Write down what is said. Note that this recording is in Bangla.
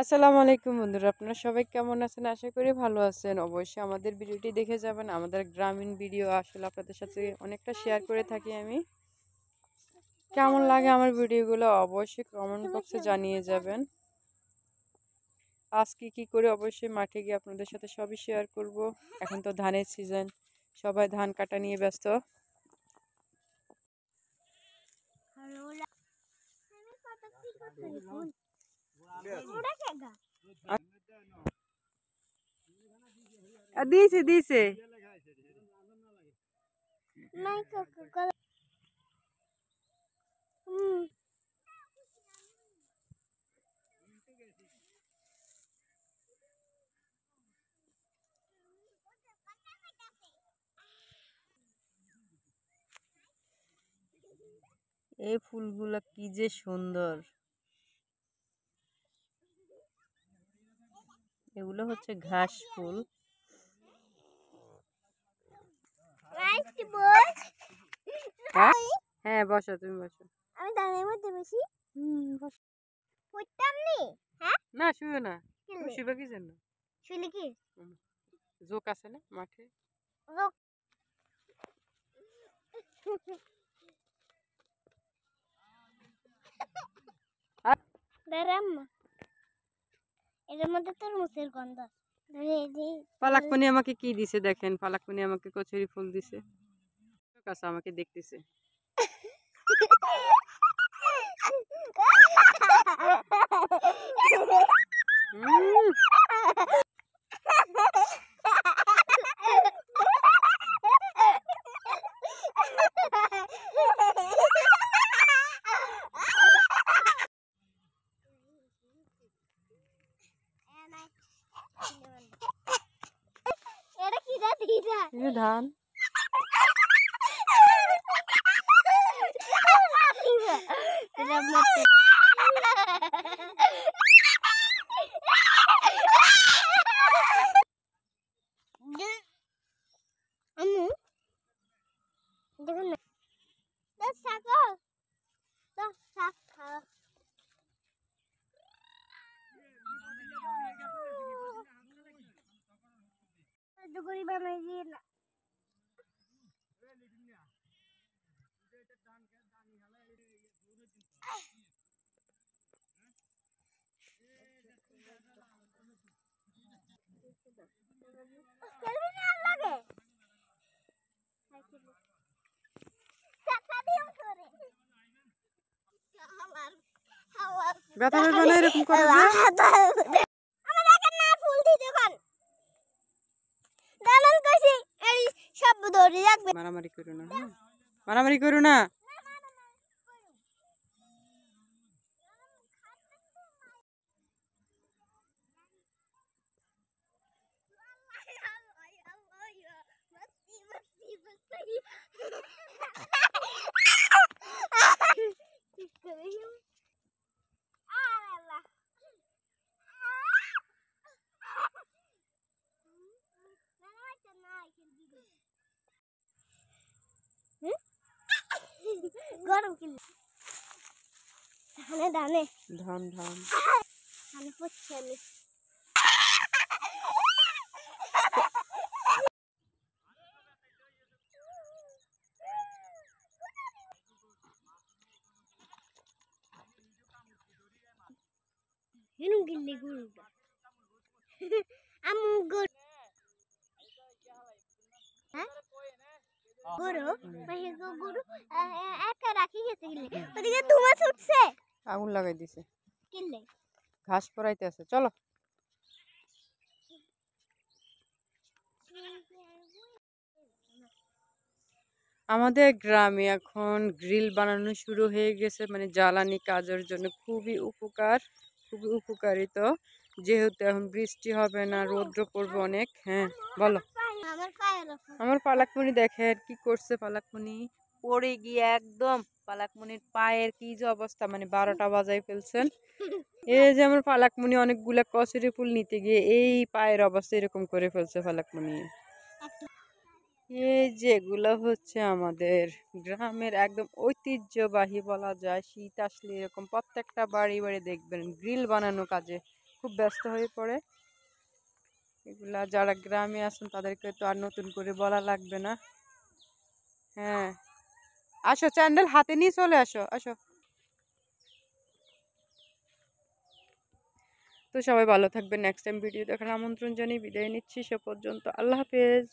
আসসালামু আলাইকুম বন্ধুরা, আপনারা সবাই কেমন আছেন? আশা করি ভালো আছেন। অবশ্যই আমাদের ভিডিওটি দেখে যাবেন। আমাদের গ্রামীণ ভিডিও আসলে আপনাদের সাথে অনেকটা শেয়ার করে থাকি আমি। কেমন লাগে আমার ভিডিওগুলো অবশ্যই কমেন্ট বক্সে জানিয়ে যাবেন। আজকে কি করে অবশ্যই মাঠে গিয়ে আপনাদের সাথে সবই শেয়ার করব। এখন তো ধানের সিজন, সবাই ধান কাটা নিয়ে ব্যস্ত। দিয়েছে দিয়েছে এই ফুলগুলা কি যে সুন্দর। এগুলো হচ্ছে ঘাস ফুল। হ্যাঁ বসো, তুমি বসো। আমি দাঁড়িয়ে মধ্যে বসি। বসো। পড়তাম নি। হ্যাঁ না শুয়ে না, তুমি শুবে কি জন্য? শুলি কি জোক আছে না মাঠে? এর মধ্যে তরমুজের গন্ধ। পালাকমণি আমাকে কি দিছে দেখেন, পালাকমণি আমাকে কচুরি ফুল দিছে। কাছে আমাকে দেখতেছে। ধান ব্যথা পাবে না এরকম করে মারামারি করো না, হ্যাঁ মারামারি করো না। গরম কিলো ধানে ধান ধান ধানে পড়ছে আমি Yun gilli gulda. Am guru. Ha? Guru? Mahi guru. Eka rakhi gেছে gilli. ওদিকে ধুমা ছুটছে। আগুন লাগাই দিছে। কিল্লে? ঘাস পরাইতে আছে, চলো। আমাদের গ্রামে এখন গ্রিল বানানো শুরু হয়ে গেছে, মানে জ্বালানি কাজের জন্য খুবই উপকারিত। যেহেতু এখন বৃষ্টি হবে না, রৌদ্র পড়বে অনেক। হ্যাঁ বলো। আমার পালাকমণি দেখেন কি করছে। পালাকমণি পড়ে গিয়ে একদম পালাকমণির পায়ের কি যে অবস্থা, মানে 12টা বাজায় ফেলছেন। এই যে আমার পালাকমণি অনেকগুলা কচুরি ফুল নিতে গিয়ে এই পায়ের অবস্থা এরকম করে ফেলছে পালাকমণি। এই যেগুলো হচ্ছে আমাদের গ্রামের একদম ঐতিহ্যবাহী বলা যায়। শীত আসলে এরকম প্রত্যেকটা বাড়ি বাড়ি দেখবেন গ্রিল বানানো কাজে খুব ব্যস্ত হয়ে পড়ে। এগুলা যারা গ্রামে আছেন তাদেরকে তো আর নতুন করে বলা লাগবে না। হ্যাঁ, আসো চ্যান্ডেল হাতে নিয়ে চলে আসো, আসো। তো সবাই ভালো থাকবেন। নেক্সট টাইম ভিডিও দেখার আমন্ত্রণ জানিয়ে বিদায় নিচ্ছি। সে পর্যন্ত আল্লাহ হাফেজ।